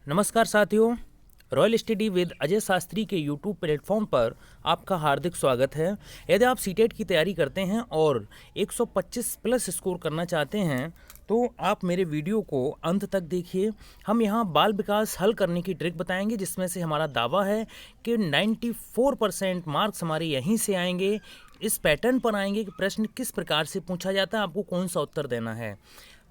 नमस्कार साथियों, royal study with Ajay Shastri के यूट्यूब प्लेटफॉर्म पर आपका हार्दिक स्वागत है। यदि आप सीटेट की तैयारी करते हैं और 125 प्लस स्कोर करना चाहते हैं तो आप मेरे वीडियो को अंत तक देखिए। हम यहाँ बाल विकास हल करने की ट्रिक बताएंगे, जिसमें से हमारा दावा है कि 94% मार्क्स हमारे यहीं से आएंगे। इस पैटर्न पर आएंगे कि प्रश्न किस प्रकार से पूछा जाता है, आपको कौन सा उत्तर देना है।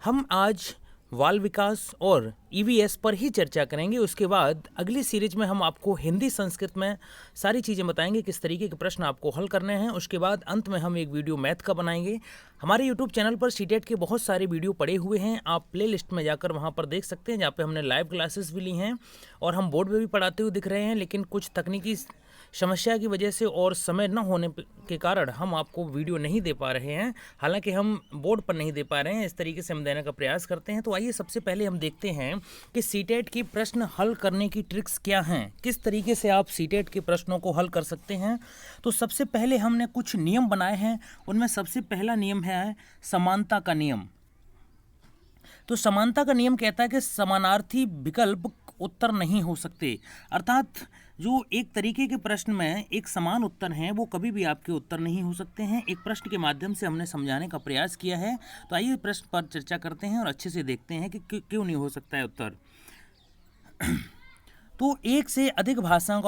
हम आज बाल विकास और ईवीएस पर ही चर्चा करेंगे। उसके बाद अगली सीरीज में हम आपको हिंदी संस्कृत में सारी चीज़ें बताएंगे, किस तरीके के प्रश्न आपको हल करने हैं। उसके बाद अंत में हम एक वीडियो मैथ का बनाएंगे। हमारे यूट्यूब चैनल पर सीटेट के बहुत सारे वीडियो पड़े हुए हैं, आप प्ले लिस्ट में जाकर वहाँ पर देख सकते हैं, जहाँ पे हमने लाइव क्लासेस भी ली हैं और हम बोर्ड पर भी पढ़ाते हुए दिख रहे हैं। लेकिन कुछ तकनीकी समस्या की वजह से और समय न होने के कारण हम आपको वीडियो नहीं दे पा रहे हैं। हालांकि हम बोर्ड पर नहीं दे पा रहे हैं, इस तरीके से हम देने का प्रयास करते हैं। तो आइए सबसे पहले हम देखते हैं कि सीटेट की प्रश्न हल करने की ट्रिक्स क्या हैं, किस तरीके से आप सीटेट के प्रश्नों को हल कर सकते हैं। तो सबसे पहले हमने कुछ नियम बनाए हैं, उनमें सबसे पहला नियम है समानता का नियम। तो समानता का नियम कहता है कि समानार्थी विकल्प उत्तर नहीं हो सकते, अर्थात जो एक तरीके के प्रश्न में एक समान उत्तर हैं वो कभी भी आपके उत्तर नहीं हो सकते हैं। एक प्रश्न के माध्यम से हमने समझाने का प्रयास किया है। तो आइए प्रश्न पर चर्चा करते हैं और अच्छे से देखते हैं कि क्यों नहीं हो सकता है उत्तर। तो एक से अधिक भाषाओं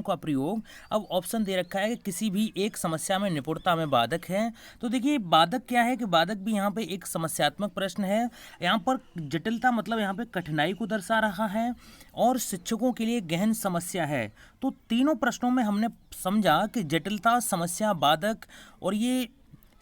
का प्रयोग, अब ऑप्शन दे रखा है कि किसी भी एक समस्या में निपुणता में बाधक है। तो देखिए बाधक क्या है कि बाधक भी यहाँ पे एक समस्यात्मक प्रश्न है। यहाँ पर जटिलता मतलब यहाँ पे कठिनाई को दर्शा रहा है और शिक्षकों के लिए गहन समस्या है। तो तीनों प्रश्नों में हमने समझा कि जटिलता, समस्या, बाधक और ये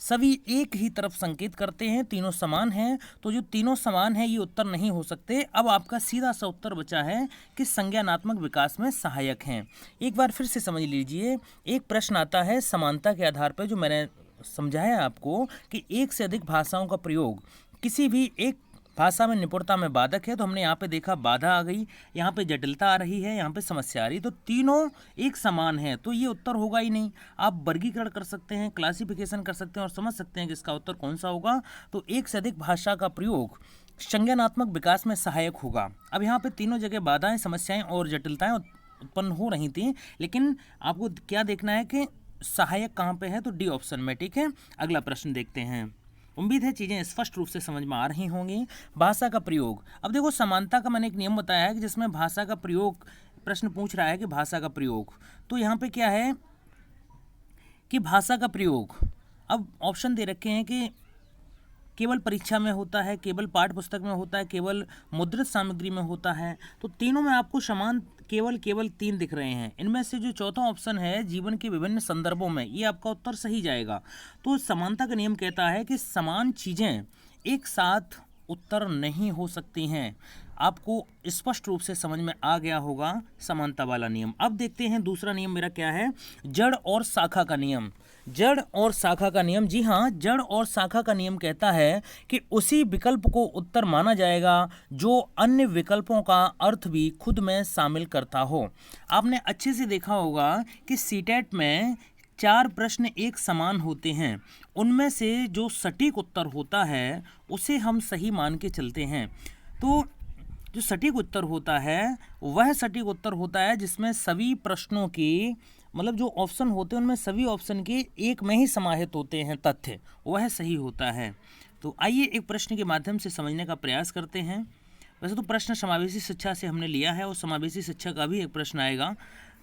सभी एक ही तरफ संकेत करते हैं, तीनों समान हैं। तो जो तीनों समान हैं ये उत्तर नहीं हो सकते। अब आपका सीधा सा उत्तर बचा है कि संज्ञानात्मक विकास में सहायक हैं। एक बार फिर से समझ लीजिए, एक प्रश्न आता है समानता के आधार पर, जो मैंने समझाया आपको कि एक से अधिक भाषाओं का प्रयोग किसी भी एक भाषा में निपुणता में बाधक है। तो हमने यहाँ पे देखा बाधा आ गई, यहाँ पे जटिलता आ रही है, यहाँ पे समस्या आ रही है। तो तीनों एक समान है, तो ये उत्तर होगा ही नहीं। आप वर्गीकरण कर सकते हैं, क्लासिफिकेशन कर सकते हैं और समझ सकते हैं कि इसका उत्तर कौन सा होगा। तो एक से अधिक भाषा का प्रयोग संज्ञानात्मक विकास में सहायक होगा। अब यहाँ पे तीनों जगह बाधाएं, समस्याएं और जटिलताएं उत्पन्न हो रही थी, लेकिन आपको क्या देखना है कि सहायक कहाँ पे है, तो डी ऑप्शन में। ठीक है, अगला प्रश्न देखते हैं। उम्मीद है चीज़ें स्पष्ट रूप से समझ में आ रही होंगी। भाषा का प्रयोग, अब देखो समानता का मैंने एक नियम बताया है कि जिसमें भाषा का प्रयोग, प्रश्न पूछ रहा है कि भाषा का प्रयोग, तो यहाँ पे क्या है कि भाषा का प्रयोग, अब ऑप्शन दे रखे हैं कि केवल परीक्षा में होता है, केवल पाठ्य पुस्तक में होता है, केवल मुद्रित सामग्री में होता है। तो तीनों में आपको समान केवल 3 दिख रहे हैं। इनमें से जो चौथा ऑप्शन है जीवन के विभिन्न संदर्भों में, ये आपका उत्तर सही जाएगा। तो समानता का नियम कहता है कि समान चीज़ें एक साथ उत्तर नहीं हो सकती हैं। आपको स्पष्ट रूप से समझ में आ गया होगा समानता वाला नियम। अब देखते हैं दूसरा नियम मेरा क्या है, जड़ और शाखा का नियम। जड़ और शाखा का नियम, जी हाँ, जड़ और शाखा का नियम कहता है कि उसी विकल्प को उत्तर माना जाएगा जो अन्य विकल्पों का अर्थ भी खुद में शामिल करता हो। आपने अच्छे से देखा होगा कि सीटेट में 4 प्रश्न एक समान होते हैं, उनमें से जो सटीक उत्तर होता है उसे हम सही मान के चलते हैं। तो जो सटीक उत्तर होता है वह सटीक उत्तर होता है जिसमें सभी प्रश्नों की, मतलब जो ऑप्शन होते हैं उनमें सभी ऑप्शन के एक में ही समाहित होते हैं तथ्य, वह सही होता है। तो आइए एक प्रश्न के माध्यम से समझने का प्रयास करते हैं। वैसे तो प्रश्न समावेशी शिक्षा से हमने लिया है और समावेशी शिक्षा का भी एक प्रश्न आएगा।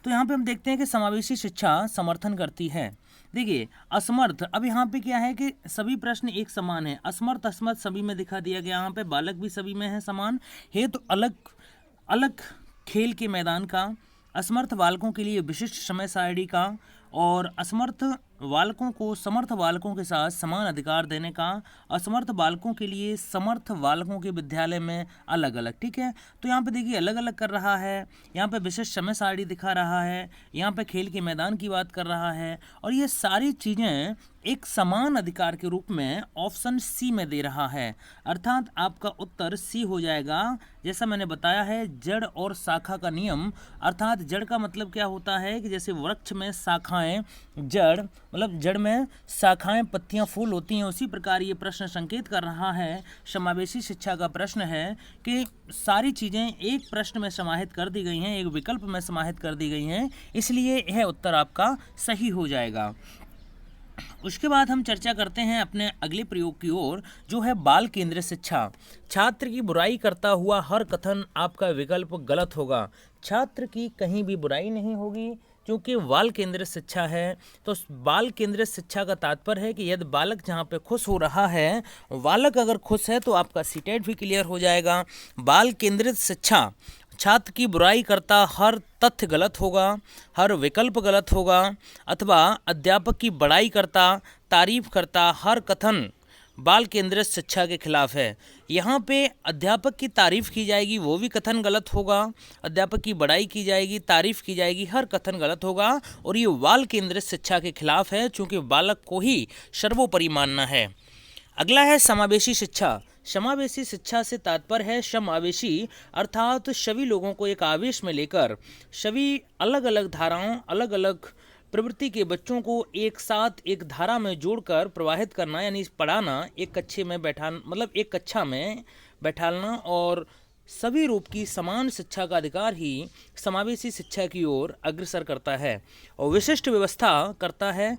तो यहाँ पे हम देखते हैं कि समावेशी शिक्षा समर्थन करती है। देखिए असमर्थ, अब यहाँ पे क्या है कि सभी प्रश्न एक समान है, असमर्थ असमर्थ सभी में दिखा दिया गया। यहाँ पे बालक भी सभी में है समान, हेतु अलग अलग खेल के मैदान का, असमर्थ बालकों के लिए विशिष्ट समय सारणी का, और असमर्थ बालकों को समर्थ बालकों के साथ समान अधिकार देने का, असमर्थ बालकों के लिए समर्थ बालकों के विद्यालय में अलग अलग। ठीक है, तो यहाँ पे देखिए अलग अलग कर रहा है, यहाँ पे विशिष्ट समय सारणी दिखा रहा है, यहाँ पे खेल के मैदान की बात कर रहा है, और ये सारी चीज़ें एक समान अधिकार के रूप में ऑप्शन सी में दे रहा है। अर्थात आपका उत्तर सी हो जाएगा। जैसा मैंने बताया है जड़ और शाखा का नियम, अर्थात जड़ का मतलब क्या होता है कि जैसे वृक्ष में शाखाएं जड़ मतलब जड़ में शाखाएं पत्तियां फूल होती हैं, उसी प्रकार ये प्रश्न संकेत कर रहा है, समावेशी शिक्षा का प्रश्न है कि सारी चीज़ें एक प्रश्न में समाहित कर दी गई हैं, एक विकल्प में समाहित कर दी गई हैं, इसलिए यह उत्तर आपका सही हो जाएगा। उसके बाद हम चर्चा करते हैं अपने अगले प्रयोग की ओर, जो है बाल केंद्रित शिक्षा। छात्र की बुराई करता हुआ हर कथन आपका विकल्प गलत होगा। छात्र की कहीं भी बुराई नहीं होगी, क्योंकि बाल केंद्रित शिक्षा है। तो बाल केंद्रित शिक्षा का तात्पर्य है कि यदि बालक जहाँ पे खुश हो रहा है, बालक अगर खुश है तो आपका सीटेट भी क्लियर हो जाएगा। बाल केंद्रित शिक्षा, छात्र की बुराई करता हर तथ्य गलत होगा, हर विकल्प गलत होगा, अथवा अध्यापक की बड़ाई करता, तारीफ करता हर कथन बाल केंद्रित शिक्षा के खिलाफ है। यहाँ पे अध्यापक की तारीफ की जाएगी, वो भी कथन गलत होगा। अध्यापक की बड़ाई की जाएगी, तारीफ की जाएगी, हर कथन गलत होगा, और ये बाल केंद्रित शिक्षा के खिलाफ है, चूँकि बालक को ही सर्वोपरि मानना है। अगला है समावेशी शिक्षा। समावेशी शिक्षा से तात्पर्य है समावेशी, अर्थात सभी लोगों को एक आवेश में लेकर, सभी अलग अलग धाराओं, अलग अलग प्रवृत्ति के बच्चों को एक साथ एक धारा में जोड़कर प्रवाहित करना, यानी पढ़ाना, एक कक्षे में मतलब एक कक्षा में बैठालना, और सभी रूप की समान शिक्षा का अधिकार ही समावेशी शिक्षा की ओर अग्रसर करता है और विशिष्ट व्यवस्था करता है।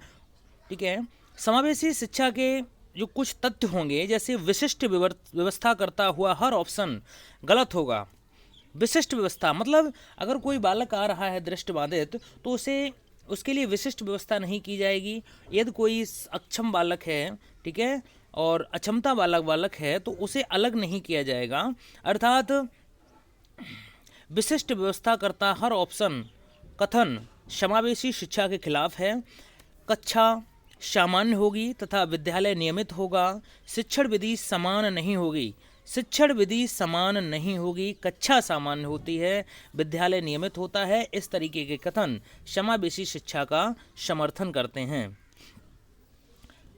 ठीक है, समावेशी शिक्षा के जो कुछ तथ्य होंगे, जैसे विशिष्ट व्यवस्था करता हुआ हर ऑप्शन गलत होगा। विशिष्ट व्यवस्था मतलब अगर कोई बालक आ रहा है दृष्टिबाधित, तो उसके लिए विशिष्ट व्यवस्था नहीं की जाएगी। यदि कोई अक्षम बालक है, ठीक है, और अक्षमता बालक है, तो उसे अलग नहीं किया जाएगा। अर्थात विशिष्ट व्यवस्था करता हर ऑप्शन कथन समावेशी शिक्षा के खिलाफ है। कक्षा सामान्य होगी तथा विद्यालय नियमित होगा। शिक्षण विधि समान नहीं होगी। शिक्षण विधि समान नहीं होगी, कक्षा सामान्य होती है, विद्यालय नियमित होता है। इस तरीके के कथन समावेशी शिक्षा का समर्थन करते हैं।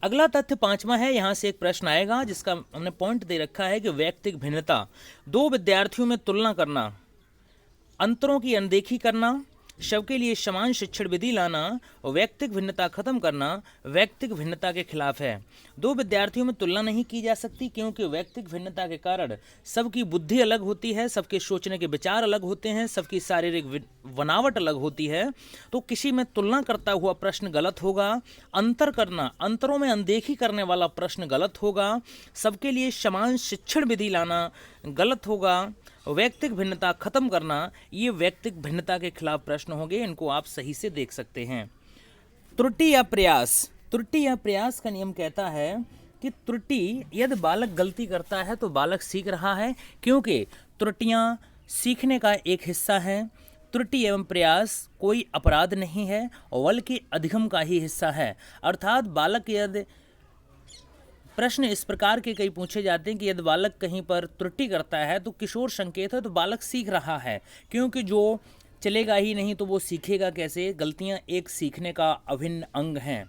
अगला तथ्य 5वां है। यहाँ से एक प्रश्न आएगा जिसका हमने पॉइंट दे रखा है कि व्यक्तिगत भिन्नता, दो विद्यार्थियों में तुलना करना, अंतरों की अनदेखी करना, सबके लिए समान शिक्षण विधि लाना और व्यक्तिगत भिन्नता खत्म करना व्यक्तिगत भिन्नता के खिलाफ है। दो विद्यार्थियों में तुलना नहीं की जा सकती, क्योंकि व्यक्तिगत भिन्नता के कारण सबकी बुद्धि अलग होती है, सबके सोचने के विचार अलग होते हैं, सबकी शारीरिक बनावट अलग होती है। तो किसी में तुलना करता हुआ प्रश्न गलत होगा। अंतर करना, अंतरों में अनदेखी करने वाला प्रश्न गलत होगा। सबके लिए समान शिक्षण विधि लाना गलत होगा। व्यक्तिगत भिन्नता खत्म करना, ये व्यक्तिगत भिन्नता के खिलाफ प्रश्न होंगे, इनको आप सही से देख सकते हैं। त्रुटि या प्रयास, त्रुटि या प्रयास का नियम कहता है कि त्रुटि, यदि बालक गलती करता है तो बालक सीख रहा है, क्योंकि त्रुटियां सीखने का एक हिस्सा है। त्रुटि एवं प्रयास कोई अपराध नहीं है, बल्कि अधिगम का ही हिस्सा है। अर्थात बालक यदि प्रश्न इस प्रकार के कई पूछे जाते हैं कि यदि बालक कहीं पर त्रुटि करता है तो किशोर संकेत है, तो बालक सीख रहा है, क्योंकि जो चलेगा ही नहीं तो वो सीखेगा कैसे। गलतियां एक सीखने का अभिन्न अंग हैं।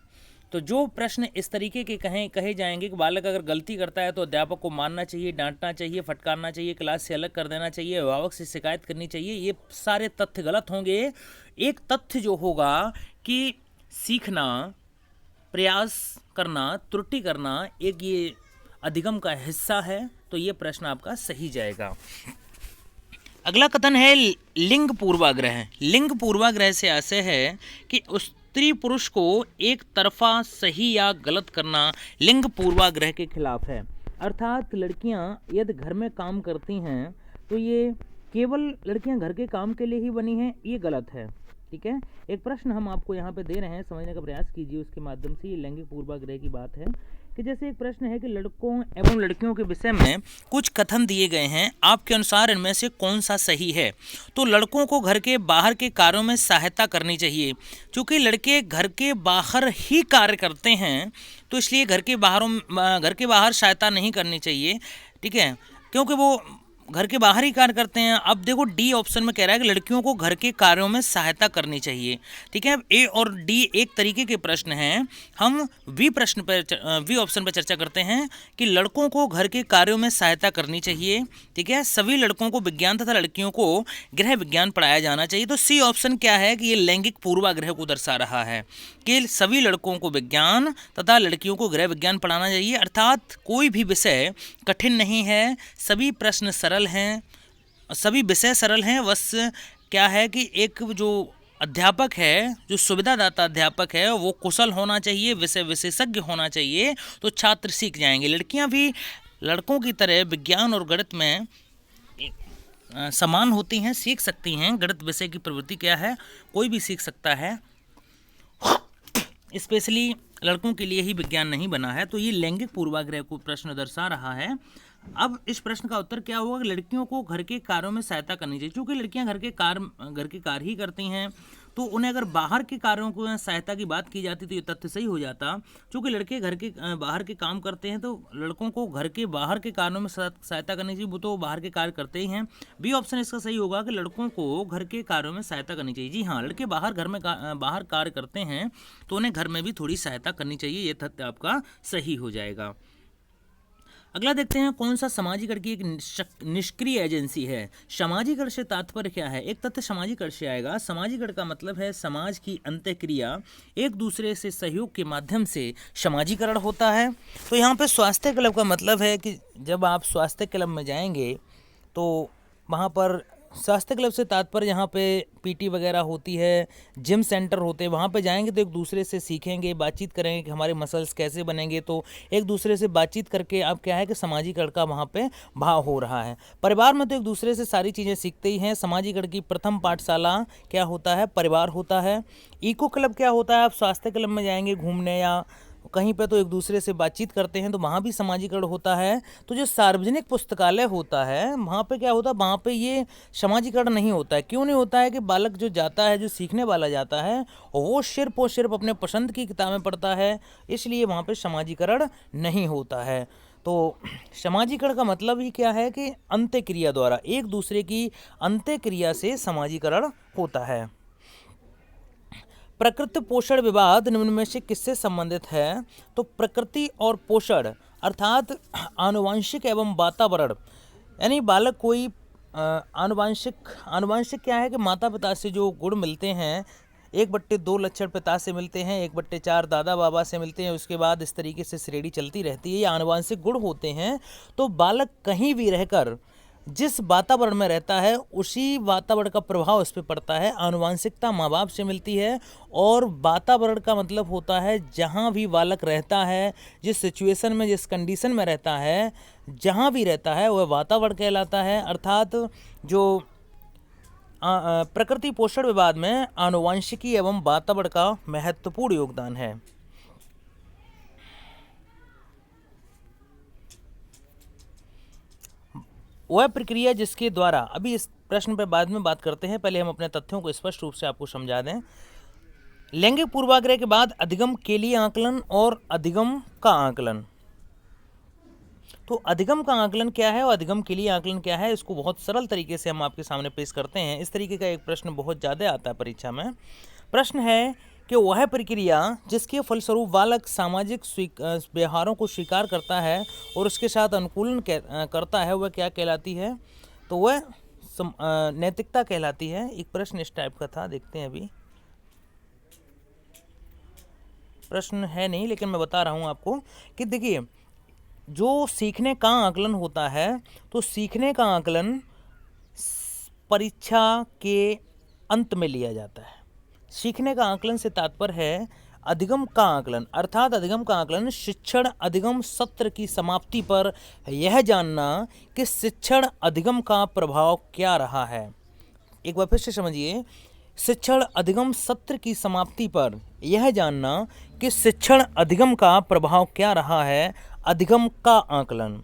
तो जो प्रश्न इस तरीके के कहे जाएंगे कि बालक अगर गलती करता है तो अध्यापक को मारना चाहिए, डांटना चाहिए, फटकारना चाहिए, क्लास से अलग कर देना चाहिए, अभिभावक से शिकायत करनी चाहिए, ये सारे तथ्य गलत होंगे। एक तथ्य जो होगा कि सीखना, प्रयास करना, त्रुटि करना एक ये अधिगम का हिस्सा है, तो ये प्रश्न आपका सही जाएगा। अगला कथन है लिंग पूर्वाग्रह। लिंग पूर्वाग्रह से आशय है कि स्त्री पुरुष को एक तरफा सही या गलत करना लिंग पूर्वाग्रह के खिलाफ है। अर्थात लड़कियां यदि घर में काम करती हैं तो ये केवल लड़कियां घर के काम के लिए ही बनी हैं, ये गलत है। ठीक है, एक प्रश्न हम आपको यहाँ पे दे रहे हैं, समझने का प्रयास कीजिए उसके माध्यम से। ये लैंगिक पूर्वाग्रह की बात है कि जैसे एक प्रश्न है कि लड़कों एवं लड़कियों के विषय में कुछ कथन दिए गए हैं, आपके अनुसार इनमें से कौन सा सही है। तो लड़कों को घर के बाहर के कार्यों में सहायता करनी चाहिए, क्योंकि लड़के घर के बाहर ही कार्य करते हैं, तो इसलिए घर के बाहर सहायता नहीं करनी चाहिए। ठीक है, क्योंकि वो घर के बाहर ही कार्य करते हैं। अब देखो डी ऑप्शन में कह रहा है कि लड़कियों को घर के कार्यों में सहायता करनी चाहिए। ठीक है, ए और डी एक तरीके के प्रश्न हैं। हम वी ऑप्शन पर चर्चा करते हैं कि लड़कों को घर के कार्यों में सहायता करनी चाहिए। ठीक है, सभी लड़कों को विज्ञान तथा लड़कियों को गृह विज्ञान पढ़ाया जाना चाहिए। तो सी ऑप्शन क्या है कि ये लैंगिक पूर्वाग्रह को दर्शा रहा है कि सभी लड़कों को विज्ञान तथा लड़कियों को गृह विज्ञान पढ़ाना चाहिए, अर्थात कोई भी विषय कठिन नहीं है, सभी प्रश्न सरल हैं, सभी विषय सरल हैं। बस क्या है कि एक जो अध्यापक है, जो सुविधादाता अध्यापक है, वो कुशल होना चाहिए, विषय विशेषज्ञ होना चाहिए, तो छात्र सीख जाएंगे। लड़कियां भी लड़कों की तरह विज्ञान और गणित में समान होती हैं, सीख सकती हैं। गणित विषय की प्रवृत्ति क्या है, कोई भी सीख सकता है, स्पेशली लड़कों के लिए ही विज्ञान नहीं बना है। तो ये लैंगिक पूर्वाग्रह को प्रश्न दर्शा रहा है। अब इस प्रश्न का उत्तर क्या होगा कि लड़कियों को घर के कार्यों में सहायता करनी चाहिए। क्योंकि लड़कियां घर के कार्य ही करती हैं, तो उन्हें अगर बाहर के कार्यों को सहायता की बात की जाती तो ये तथ्य सही हो जाता। क्योंकि लड़के घर के बाहर के काम करते हैं, तो लड़कों को घर के बाहर के कार्यों में सहायता करनी चाहिए, वो तो बाहर के कार्य करते ही हैं। बी ऑप्शन इसका सही होगा कि लड़कों को घर के कार्यों में सहायता करनी चाहिए। जी हाँ, लड़के बाहर कार्य करते हैं, तो उन्हें घर में भी थोड़ी सहायता करनी चाहिए, ये तथ्य आपका सही हो जाएगा। अगला देखते हैं, कौन सा सामाजिकरण की एक निष्क्रिय एजेंसी है। सामाजिकरण से तात्पर्य क्या है। एक तथ्य सामाजिकरण से आएगा। सामाजिकरण का मतलब है समाज की अंतःक्रिया, एक दूसरे से सहयोग के माध्यम से सामाजिकरण होता है। तो यहाँ पे स्वास्थ्य क्लब का मतलब है कि जब आप स्वास्थ्य क्लब में जाएंगे तो वहाँ पर स्वास्थ्य क्लब से तात्पर्य यहाँ पे पीटी वगैरह होती है, जिम सेंटर होते हैं, वहाँ पे जाएंगे तो एक दूसरे से सीखेंगे, बातचीत करेंगे कि हमारे मसल्स कैसे बनेंगे। तो एक दूसरे से बातचीत करके अब क्या है कि सामाजिकरण का वहाँ पे भाव हो रहा है। परिवार में तो एक दूसरे से सारी चीज़ें सीखते ही हैं। सामाजिकरण की प्रथम पाठशाला क्या होता है, परिवार होता है। इको क्लब क्या होता है, आप स्वास्थ्य क्लब में जाएंगे घूमने या कहीं पे तो एक दूसरे से बातचीत करते हैं, तो वहाँ भी सामाजिकरण होता है। तो जो सार्वजनिक पुस्तकालय होता है वहाँ पे क्या होता है, वहाँ पे ये सामाजिकरण नहीं होता है। क्यों नहीं होता है कि बालक जो जाता है, जो सीखने वाला जाता है, वो सिर्फ और सिर्फ अपने पसंद की किताबें पढ़ता है, इसलिए वहाँ पे सामाजिकरण नहीं होता है। तो सामाजिकरण का मतलब ही क्या है कि अंत्यक्रिया द्वारा, एक दूसरे की अंत्यक्रिया से सामाजिकरण होता है। प्रकृति पोषण विवाद निम्न में से किससे संबंधित है। तो प्रकृति और पोषण अर्थात आनुवंशिक एवं वातावरण, यानी बालक कोई आनुवंशिक क्या है कि माता पिता से जो गुण मिलते हैं, 1/2 लक्षण पिता से मिलते हैं, 1/4 दादा बाबा से मिलते हैं, उसके बाद इस तरीके से श्रेणी चलती रहती है, ये आनुवंशिक गुण होते हैं। तो बालक कहीं भी रहकर जिस वातावरण में रहता है उसी वातावरण का प्रभाव इस पर पड़ता है। आनुवंशिकता माँ बाप से मिलती है, और वातावरण का मतलब होता है जहाँ भी बालक रहता है, जिस सिचुएशन में, जिस कंडीशन में रहता है, जहाँ भी रहता है वह वातावरण कहलाता है। अर्थात जो प्रकृति पोषण विवाद में आनुवंशिकी एवं वातावरण का महत्वपूर्ण योगदान है। वह प्रक्रिया जिसके द्वारा, अभी इस प्रश्न पर बाद में बात करते हैं, पहले हम अपने तथ्यों को स्पष्ट रूप से आपको समझा दें। लैंगिक पूर्वाग्रह के बाद अधिगम के लिए आकलन और अधिगम का आकलन। तो अधिगम का आकलन क्या है और अधिगम के लिए आकलन क्या है, इसको बहुत सरल तरीके से हम आपके सामने पेश करते हैं। इस तरीके का एक प्रश्न बहुत ज़्यादा आता है परीक्षा में। प्रश्न है कि वह प्रक्रिया जिसके फलस्वरूप बालक सामाजिक व्यवहारों को स्वीकार करता है और उसके साथ अनुकूलन करता है, वह क्या कहलाती है। तो वह नैतिकता कहलाती है। एक प्रश्न इस टाइप का था, देखते हैं। अभी प्रश्न है नहीं, लेकिन मैं बता रहा हूँ आपको कि देखिए, जो सीखने का आकलन होता है, तो सीखने का आकलन परीक्षा के अंत में लिया जाता है। सीखने का आकलन से तात्पर्य है अधिगम का आकलन, अर्थात अधिगम का आकलन शिक्षण अधिगम सत्र की समाप्ति पर यह जानना कि शिक्षण अधिगम का प्रभाव क्या रहा है। एक बार फिर से समझिए, शिक्षण अधिगम सत्र की समाप्ति पर यह जानना कि शिक्षण अधिगम का प्रभाव क्या रहा है। अधिगम का आकलन,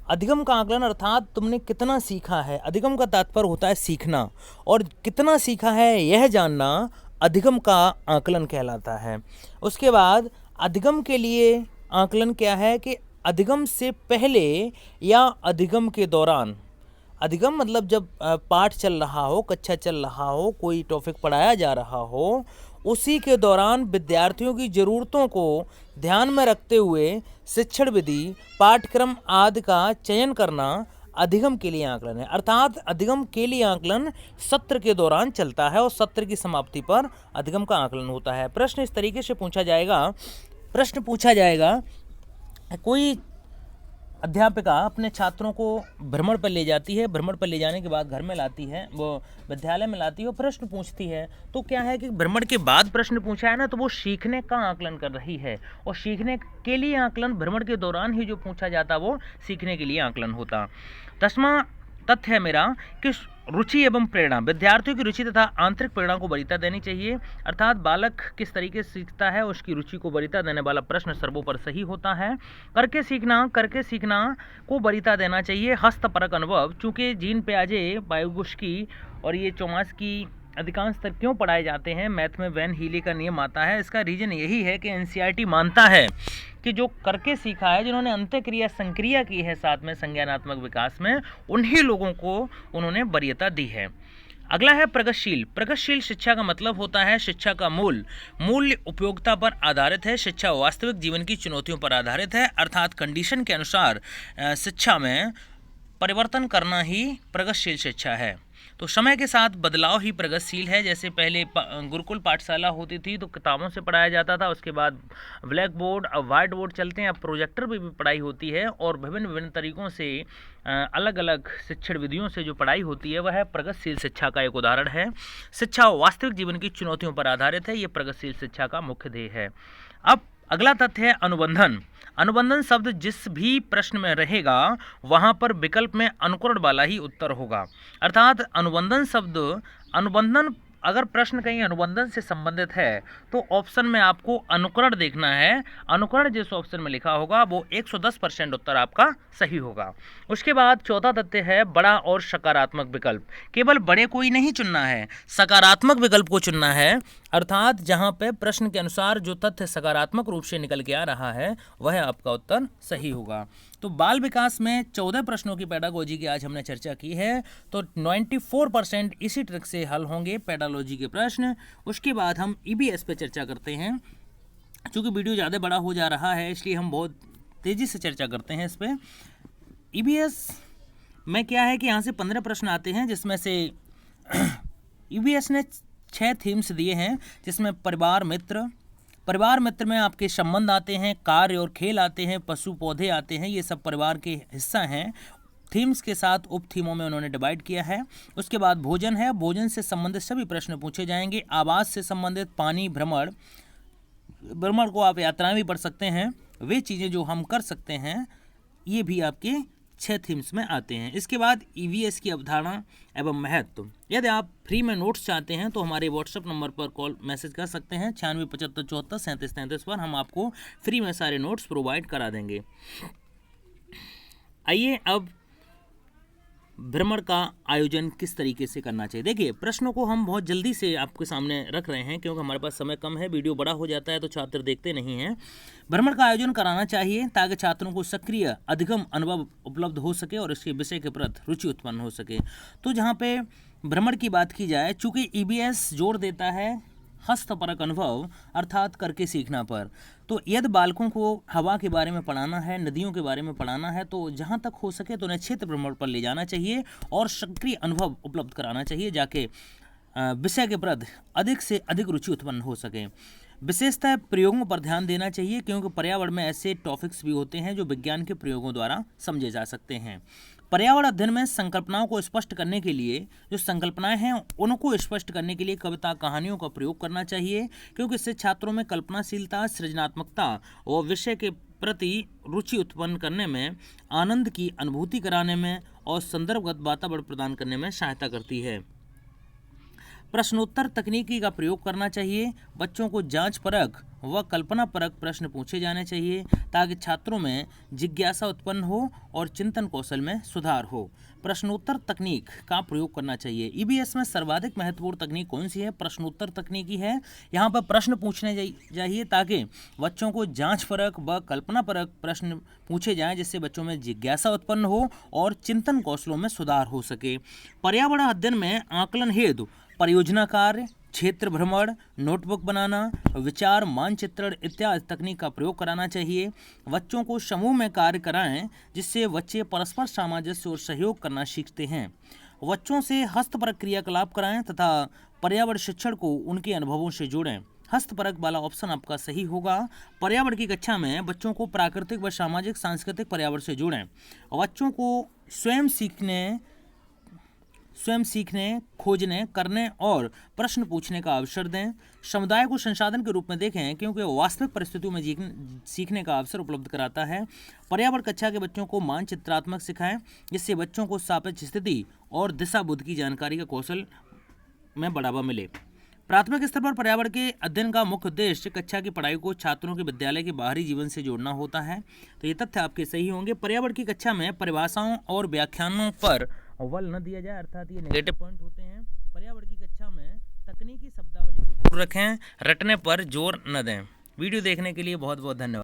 अधिगम का आकलन अर्थात तुमने कितना सीखा है। अधिगम का तात्पर्य होता है सीखना, और कितना सीखा है यह जानना अधिगम का आकलन कहलाता है। उसके बाद अधिगम के लिए आकलन क्या है कि अधिगम से पहले या अधिगम के दौरान, अधिगम मतलब जब पाठ चल रहा हो, कक्षा चल रहा हो, कोई टॉपिक पढ़ाया जा रहा हो, उसी के दौरान विद्यार्थियों की ज़रूरतों को ध्यान में रखते हुए शिक्षण विधि, पाठ्यक्रम आदि का चयन करना अधिगम के लिए आकलन है। अर्थात अधिगम के लिए आकलन सत्र के दौरान चलता है और सत्र की समाप्ति पर अधिगम का आकलन होता है। प्रश्न इस तरीके से पूछा जाएगा, कोई अध्यापिका अपने छात्रों को भ्रमण पर ले जाती है, भ्रमण पर ले जाने के बाद घर में लाती है, वो विद्यालय में लाती है और प्रश्न पूछती है। तो क्या है कि भ्रमण के बाद प्रश्न पूछा है ना, तो वो सीखने का आकलन कर रही है, और सीखने के लिए आकलन भ्रमण के दौरान ही जो पूछा जाता वो सीखने के लिए आकलन होता। 10वां तथ्य है मेरा कि रुचि एवं प्रेरणा, विद्यार्थियों की रुचि तथा आंतरिक प्रेरणा को वरीयता देनी चाहिए। अर्थात बालक किस तरीके से सीखता है, उसकी रुचि को वरीयता देने वाला प्रश्न सर्वोपर सही होता है। करके सीखना को वरीयता देना चाहिए। हस्तपरक अनुभव, चूंकि जीन पियाजे, वाइगोत्स्की और ये चोम्स्की अधिकांश स्तर क्यों पढ़ाए जाते हैं, मैथ में वैन हीली का नियम आता है। इसका रीजन यही है कि एनसीईआरटी मानता है कि जो करके सीखा है, जिन्होंने अंत्यक्रिया संक्रिया की है साथ में संज्ञानात्मक विकास में, उन्हीं लोगों को उन्होंने वरीयता दी है। अगला है प्रगतिशील शिक्षा का मतलब होता है शिक्षा का मूल्य उपयोगिता पर आधारित है। शिक्षा वास्तविक जीवन की चुनौतियों पर आधारित है, अर्थात कंडीशन के अनुसार शिक्षा में परिवर्तन करना ही प्रगतिशील शिक्षा है। तो समय के साथ बदलाव ही प्रगतिशील है। जैसे पहले गुरुकुल पाठशाला होती थी तो किताबों से पढ़ाया जाता था, उसके बाद ब्लैक बोर्ड, अब वाइट बोर्ड चलते हैं, अब प्रोजेक्टर पर भी पढ़ाई होती है, और विभिन्न तरीक़ों से अलग अलग शिक्षण विधियों से जो पढ़ाई होती है वह प्रगतिशील शिक्षा का एक उदाहरण है। शिक्षा वास्तविक जीवन की चुनौतियों पर आधारित है, ये प्रगतिशील शिक्षा का मुख्य ध्येय है। अब अगला तथ्य है अनुबंधन शब्द जिस भी प्रश्न में रहेगा वहाँ पर विकल्प में अनुकरण वाला ही उत्तर होगा। अर्थात अनुबंधन अगर प्रश्न कहीं अनुबंधन से संबंधित है तो ऑप्शन में आपको अनुकरण देखना है। अनुकरण जिस ऑप्शन में लिखा होगा वो 110% उत्तर आपका सही होगा। उसके बाद चौथा तथ्य है बड़ा और सकारात्मक विकल्प। केवल बड़े को ही नहीं चुनना है, सकारात्मक विकल्प को चुनना है। अर्थात जहाँ पे प्रश्न के अनुसार जो तथ्य सकारात्मक रूप से निकल के आ रहा है वह आपका उत्तर सही होगा। तो बाल विकास में 14 प्रश्नों की पेडागोजी की आज हमने चर्चा की है, तो 94% इसी ट्रिक से हल होंगे पेडागोजी के प्रश्न। उसके बाद हम ईबीएस पे चर्चा करते हैं। चूँकि वीडियो ज़्यादा बड़ा हो जा रहा है इसलिए हम बहुत तेज़ी से चर्चा करते हैं इस पर। ईबीएस में क्या है कि यहाँ से 15 प्रश्न आते हैं, जिसमें से ईबीएस ने 6 थीम्स दिए हैं, जिसमें परिवार मित्र में आपके संबंध आते हैं, कार्य और खेल आते हैं, पशु पौधे आते हैं, ये सब परिवार के हिस्सा हैं। थीम्स के साथ उप थीमों में उन्होंने डिवाइड किया है। उसके बाद भोजन है, भोजन से संबंधित सभी प्रश्न पूछे जाएंगे। आवास से संबंधित, पानी, भ्रमण को आप यात्राएं भी पढ़ सकते हैं, वे चीज़ें जो हम कर सकते हैं ये भी आपके 6 थीम्स में आते हैं। इसके बाद ईवीएस की अवधारणा एवं महत्व। यदि आप फ्री में नोट्स चाहते हैं तो हमारे व्हाट्सएप नंबर पर कॉल मैसेज कर सकते हैं 9675743733 पर। हम आपको फ्री में सारे नोट्स प्रोवाइड करा देंगे। आइए अब भ्रमण का आयोजन किस तरीके से करना चाहिए। देखिए, प्रश्नों को हम बहुत जल्दी से आपके सामने रख रहे हैं क्योंकि हमारे पास समय कम है, वीडियो बड़ा हो जाता है तो छात्र देखते नहीं हैं। भ्रमण का आयोजन कराना चाहिए ताकि छात्रों को सक्रिय अधिगम अनुभव उपलब्ध हो सके और इसके विषय के प्रति रुचि उत्पन्न हो सके। तो जहाँ पे भ्रमण की बात की जाए, चूँकि ईबीएस जोर देता है हस्तपरक अनुभव अर्थात करके सीखना पर, तो यदि बालकों को हवा के बारे में पढ़ाना है, नदियों के बारे में पढ़ाना है, तो जहाँ तक हो सके तो उन्हें क्षेत्र भ्रमण पर ले जाना चाहिए और सक्रिय अनुभव उपलब्ध कराना चाहिए, जाके विषय के प्रति अधिक से अधिक रुचि उत्पन्न हो सके। विशेषतः प्रयोगों पर ध्यान देना चाहिए क्योंकि पर्यावरण में ऐसे टॉपिक्स भी होते हैं जो विज्ञान के प्रयोगों द्वारा समझे जा सकते हैं। पर्यावरण अध्ययन में संकल्पनाओं को स्पष्ट करने के लिए, जो संकल्पनाएं हैं उनको स्पष्ट करने के लिए कविता कहानियों का प्रयोग करना चाहिए क्योंकि इससे छात्रों में कल्पनाशीलता, सृजनात्मकता और विषय के प्रति रुचि उत्पन्न करने में, आनंद की अनुभूति कराने में और संदर्भगत वातावरण प्रदान करने में सहायता करती है। प्रश्नोत्तर तकनीकी का प्रयोग करना चाहिए। बच्चों को जांच परख व कल्पना परक प्रश्न पूछे जाने चाहिए ताकि छात्रों में जिज्ञासा उत्पन्न हो और चिंतन कौशल में सुधार हो। प्रश्नोत्तर तकनीक का प्रयोग करना चाहिए। ईबीएस में सर्वाधिक महत्वपूर्ण तकनीक कौन सी है? प्रश्नोत्तर तकनीकी है। यहाँ पर प्रश्न पूछने चाहिए ताकि बच्चों को जांच परक व कल्पना परक प्रश्न पूछे जाएं, जिससे बच्चों में जिज्ञासा उत्पन्न हो और चिंतन कौशलों में सुधार हो सके। पर्यावरण अध्ययन में आकलन हेतु परियोजना कार्य, क्षेत्र भ्रमण, नोटबुक बनाना, विचार मानचित्रण इत्यादि तकनीक का प्रयोग कराना चाहिए। बच्चों को समूह में कार्य कराएं, जिससे बच्चे परस्पर सामंजस्य और सहयोग करना सीखते हैं। बच्चों से हस्तपरक क्रियाकलाप कराएं तथा पर्यावरण शिक्षण को उनके अनुभवों से जोड़ें। हस्तपरक वाला ऑप्शन आपका सही होगा। पर्यावरण की कक्षा में बच्चों को प्राकृतिक व सामाजिक सांस्कृतिक पर्यावरण से जोड़ें। बच्चों को स्वयं सीखने, खोजने, करने और प्रश्न पूछने का अवसर दें। समुदाय को संसाधन के रूप में देखें, क्योंकि वास्तविक परिस्थितियों में सीखने का अवसर उपलब्ध कराता है। पर्यावरण कक्षा के बच्चों को मानचित्रात्मक सिखाएं, जिससे बच्चों को सापेक्ष स्थिति और दिशा बुद्ध की जानकारी का कौशल में बढ़ावा मिले। प्राथमिक स्तर पर पर्यावरण के अध्ययन का मुख्य उद्देश्य कक्षा की पढ़ाई को छात्रों के विद्यालय के बाहरी जीवन से जोड़ना होता है। तो ये तथ्य आपके सही होंगे। पर्यावरण की कक्षा में परिभाषाओं और व्याख्यानों पर बल न दिया जाए, अर्थात ये नेगेटिव पॉइंट होते हैं। पर्यावरण की कक्षा में तकनीकी शब्दावली को दूर रखें, रटने पर जोर न दें। वीडियो देखने के लिए बहुत बहुत धन्यवाद।